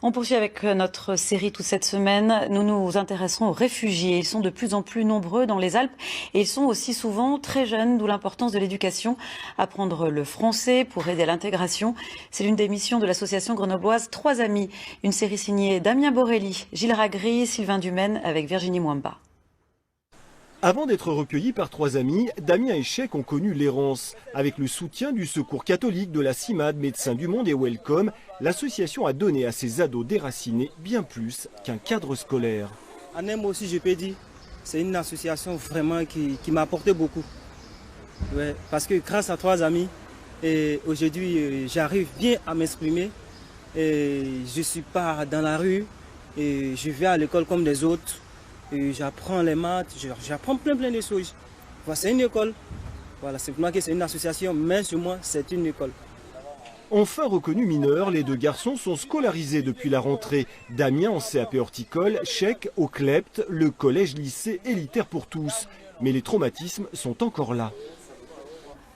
On poursuit avec notre série toute cette semaine. Nous nous intéresserons aux réfugiés. Ils sont de plus en plus nombreux dans les Alpes et ils sont aussi souvent très jeunes, d'où l'importance de l'éducation. Apprendre le français pour aider à l'intégration, c'est l'une des missions de l'association grenobloise Trois Amis. Une série signée Damien Borelli, Gilles Ragri, Sylvain Dumaine avec Virginie Mwamba. Avant d'être recueillis par Trois Amis, Damien et Cheikh ont connu l'errance. Avec le soutien du Secours catholique, de la CIMAD, Médecins du Monde et Welcome, l'association a donné à ces ados déracinés bien plus qu'un cadre scolaire. Anem aussi, je peux dire, c'est une association vraiment qui m'a apporté beaucoup. Ouais, parce que grâce à Trois Amis, aujourd'hui j'arrive bien à m'exprimer. Je ne suis pas dans la rue, et je vais à l'école comme les autres. J'apprends les maths, j'apprends plein de choses. Voilà, c'est une école. Voilà, c'est pour moi que c'est une association, mais sur moi, c'est une école. Enfin reconnus mineurs, les deux garçons sont scolarisés depuis la rentrée. Damien en CAP horticole, Cheikh au CLEPT, le collège-lycée élitaire pour tous. Mais les traumatismes sont encore là.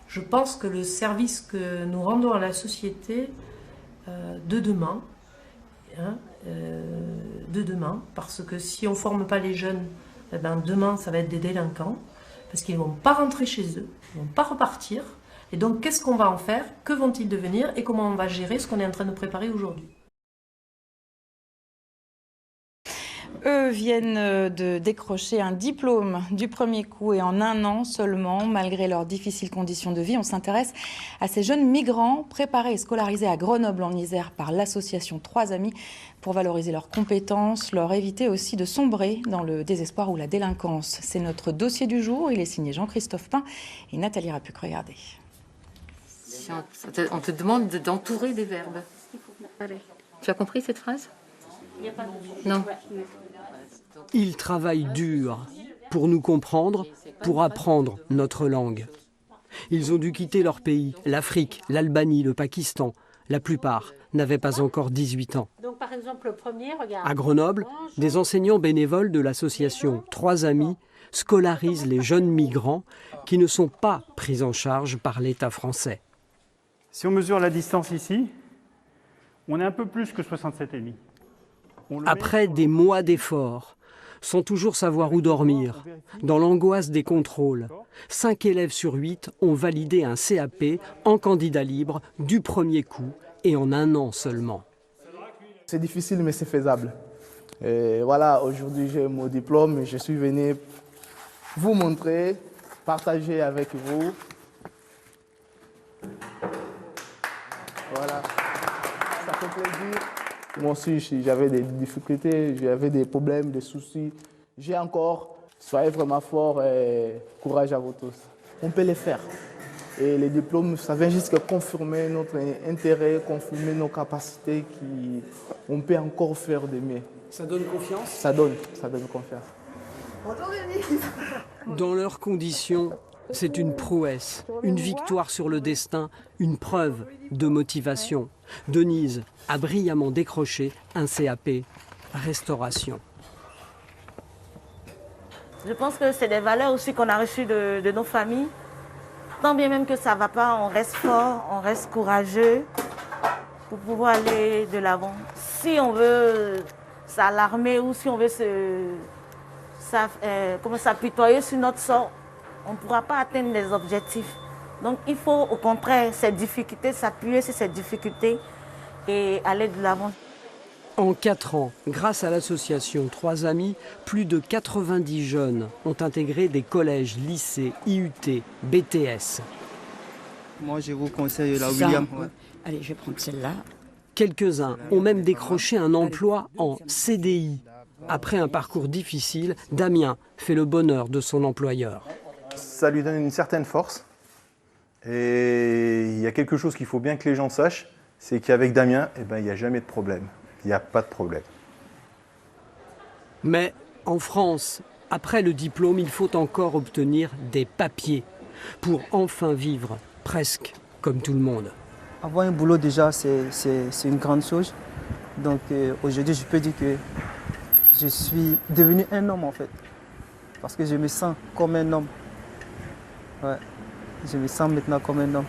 Je pense que le service que nous rendons à la société de demain, parce que si on ne forme pas les jeunes, demain ça va être des délinquants, parce qu'ils ne vont pas rentrer chez eux, ils ne vont pas repartir, et donc qu'est-ce qu'on va en faire, que vont-ils devenir, et comment on va gérer ce qu'on est en train de préparer aujourd'hui. Eux viennent de décrocher un diplôme du premier coup et en un an seulement, malgré leurs difficiles conditions de vie. On s'intéresse à ces jeunes migrants préparés et scolarisés à Grenoble en Isère par l'association Trois Amis pour valoriser leurs compétences, leur éviter aussi de sombrer dans le désespoir ou la délinquance. C'est notre dossier du jour. Il est signé Jean-Christophe Pain et Nathalie Rapuc. Regardez. On te demande d'entourer des verbes. Tu as compris cette phrase? Non. Ils travaillent dur pour nous comprendre, pour apprendre notre langue. Ils ont dû quitter leur pays, l'Afrique, l'Albanie, le Pakistan. La plupart n'avaient pas encore 18 ans. Donc, par exemple, le premier, regarde. À Grenoble, des enseignants bénévoles de l'association Trois Amis scolarisent les jeunes migrants qui ne sont pas pris en charge par l'État français. Si on mesure la distance ici, on est un peu plus que 67,5. Après des mois d'efforts, sans toujours savoir où dormir, dans l'angoisse des contrôles, 5 élèves sur 8 ont validé un CAP en candidat libre du premier coup et en un an seulement. C'est difficile mais c'est faisable. Et voilà, aujourd'hui j'ai mon diplôme et je suis venu vous montrer, partager avec vous. Voilà, ça fait plaisir. Moi aussi, j'avais des difficultés, j'avais des problèmes, des soucis. J'ai encore. Soyez vraiment forts et courage à vous tous. On peut les faire. Et les diplômes, ça vient juste confirmer notre intérêt, confirmer nos capacités, on peut encore faire de mieux. Ça donne confiance? Ça donne confiance. Dans leurs conditions, c'est une prouesse, une victoire sur le destin, une preuve de motivation. Denise a brillamment décroché un CAP restauration. Je pense que c'est des valeurs aussi qu'on a reçues de nos familles. Tant bien même que ça ne va pas, on reste fort, on reste courageux pour pouvoir aller de l'avant. Si on veut s'alarmer ou si on veut s'apitoyer sur notre sort, on ne pourra pas atteindre les objectifs. Donc il faut au contraire ces difficultés, s'appuyer sur ces difficultés et aller de l'avant. En 4 ans, grâce à l'association Trois Amis, plus de 90 jeunes ont intégré des collèges, lycées, IUT, BTS. Moi je vous conseille la William. Ouais. Allez, je vais prendre celle-là. Quelques-uns ont même décroché un emploi en CDI. Après un parcours difficile, Damien fait le bonheur de son employeur. Ça lui donne une certaine force. Et il y a quelque chose qu'il faut bien que les gens sachent, c'est qu'avec Damien, il n'y a jamais de problème. Il n'y a pas de problème. Mais en France, après le diplôme, il faut encore obtenir des papiers pour enfin vivre presque comme tout le monde. Avoir un boulot déjà, c'est une grande chose. Donc aujourd'hui, je peux dire que je suis devenu un homme en fait. Parce que je me sens comme un homme. Ouais. Je me sens maintenant comme un homme.